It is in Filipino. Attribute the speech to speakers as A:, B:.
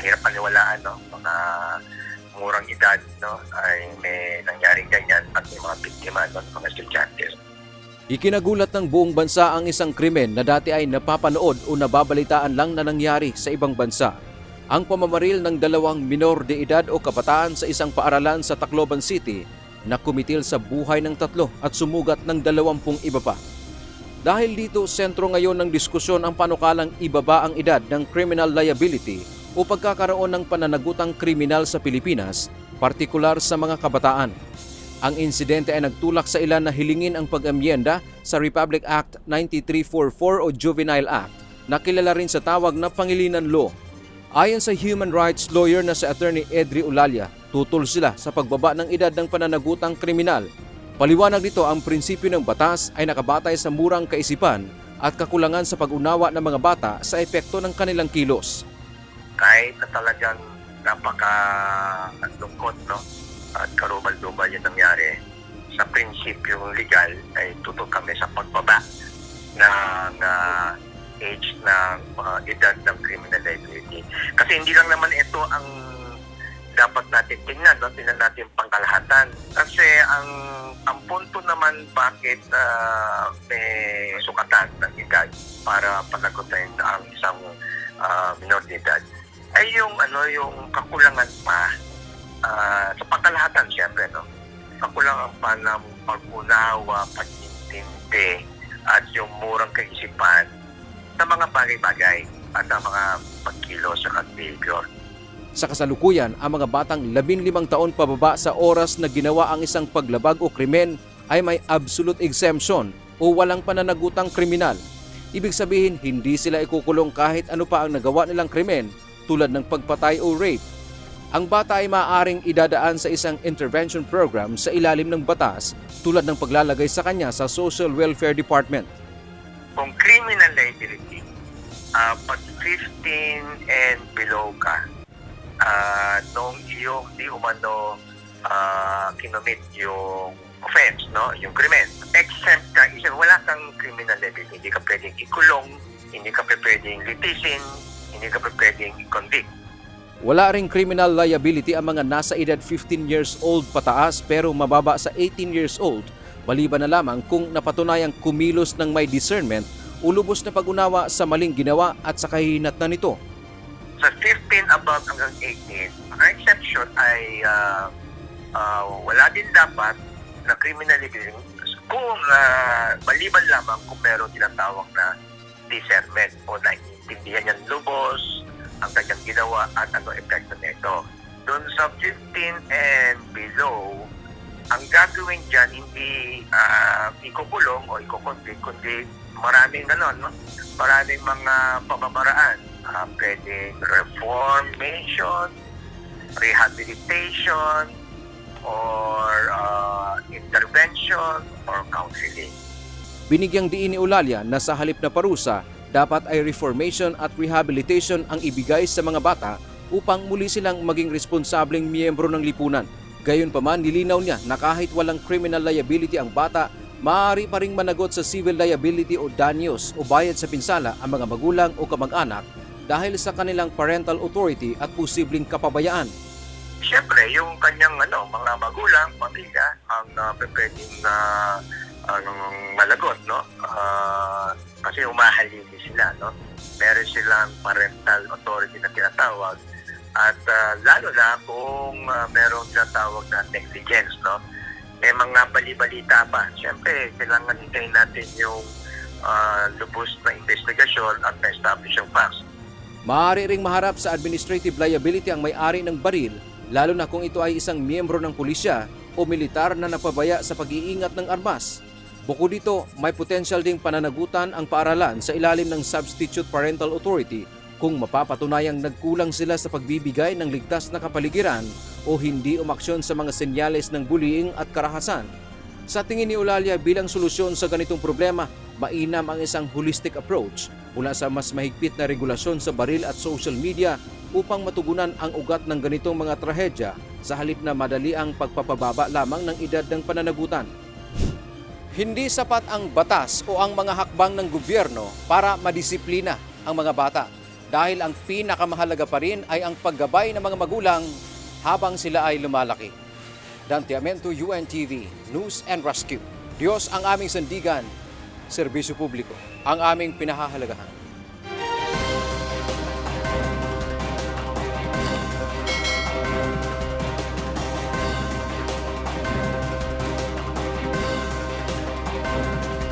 A: mahirap paniwalaan, no? Mga murang edad, no? Ay may nangyaring ganyan at may mga biktima, no? Mga estudyante.
B: Ikinagulat ng buong bansa ang isang krimen na dati ay napapanood o nababalitaan lang na nangyari sa ibang bansa. Ang pamamaril ng 2 minor de edad o kabataan sa isang paaralan sa Tacloban City na kumitil sa buhay ng 3 at sumugat ng 20 iba pa. Dahil dito, sentro ngayon ng diskusyon ang panukalang ibaba ang edad ng criminal liability o pagkakaroon ng pananagutang kriminal sa Pilipinas, partikular sa mga kabataan. Ang insidente ay nagtulak sa ilan na hilingin ang pag-amyenda sa Republic Act 9344 o Juvenile Act na kilala rin sa tawag na Pangilinan Law. Ayon sa human rights lawyer na si Attorney Edri Ulalia, tutol sila sa pagbaba ng edad ng pananagutang kriminal. Paliwanag dito ang prinsipyo ng batas ay nakabatay sa murang kaisipan at kakulangan sa pag-unawa ng mga bata sa epekto ng kanilang kilos.
A: Kahit na talagang napaka-lungkot, no? At karumal-dumal yung nangyari, sa prinsipyong legal ay tutok kami sa pagbaba ng age ng edad ng criminal liability. Kasi hindi lang naman ito ang dapat natin tingnan, no? Tingnan natin pangkalahatan. Kasi ang punto naman bakit may sukatan ng edad para panagutin ang isang minor de edad ay yung kakulangan pa sa pangkalahatan, siyempre, no? Kakulangan pa ng pag-unawa, pag-intindi, at yung murang kaisipan sa mga bagay-bagay at sa mga pagkilos sa behavior.
B: Sa kasalukuyan, ang mga batang 15 taon pababa sa oras na ginawa ang isang paglabag o krimen ay may absolute exemption o walang pananagutang kriminal. Ibig sabihin, hindi sila ikukulong kahit ano pa ang nagawa nilang krimen tulad ng pagpatay o rape. Ang bata ay maaaring idadaan sa isang intervention program sa ilalim ng batas tulad ng paglalagay sa kanya sa Social Welfare Department.
A: Kung criminal liability, pag 15 and below ka, nung iyong di umano kinomit yung offense, no? Yung krimen, exempt ka, wala kang criminal liability. Hindi ka pwedeng ikulong, hindi ka pwedeng litisin, hindi ka pwedeng i-convict.
B: Wala ring criminal liability ang mga nasa edad 15 years old pataas pero mababa sa 18 years old, maliban na lamang kung napatunayang kumilos ng may discernment o lubos na pag-unawa sa maling ginawa at sa kahihinatnan nito.
A: Sa 15 above hanggang 18, ang exception ay wala din dapat na criminal liability kung maliban lamang kung meron tinatawag na discernment o naiintindihan niyang lubos ang kanyang ginawa at ano epekto nito. Doon sa 15 and below, ang gagawin dyan hindi ikukulong o ikukonvict, kundi maraming maraming mga pamamaraan. Pwedeng reformation, rehabilitation, or intervention, or counseling.
B: Binigyang diin ni Ulalia na sa halip na parusa, dapat ay reformation at rehabilitation ang ibigay sa mga bata upang muli silang maging responsableng miyembro ng lipunan. Gayunpaman, nilinaw niya na kahit walang criminal liability ang bata, maaari pa ring managot sa civil liability o danyos o bayad sa pinsala ang mga magulang o kamag-anak dahil sa kanilang parental authority at posibleng kapabayaan.
A: Siyempre, yung kanyang mga magulang, pamilya, ang pwedeng malagot, no? Kasi umahalili sila, no? Meron silang parental authority na tinatawag at lalo na kung meron tinatawag na negligence, no? May mga bali-balita pa. Siyempre, kailangan hintayin natin yung lubos na investigasyon at na-establish yung facts.
B: Maaari ring maharap sa administrative liability ang may-ari ng baril, lalo na kung ito ay isang miyembro ng pulisya o militar na napabaya sa pag-iingat ng armas. Bukod dito, may potential ding pananagutan ang paaralan sa ilalim ng Substitute Parental Authority kung mapapatunayang nagkulang sila sa pagbibigay ng ligtas na kapaligiran o hindi umaksyon sa mga senyales ng bullying at karahasan. Sa tingin ni Ulalia, bilang solusyon sa ganitong problema, mainam ang isang holistic approach mula sa mas mahigpit na regulasyon sa baril at social media upang matugunan ang ugat ng ganitong mga trahedya sa halip na madali ang pagpapababa lamang ng edad ng pananagutan. Hindi sapat ang batas o ang mga hakbang ng gobyerno para madisiplina ang mga bata. dahil ang pinakamahalaga pa rin ay ang paggabay ng mga magulang habang sila ay lumalaki. Dante Amento, UNTV, News and Rescue. Diyos ang aming sandigan, serbisyo publiko ang aming pinahahalagahan.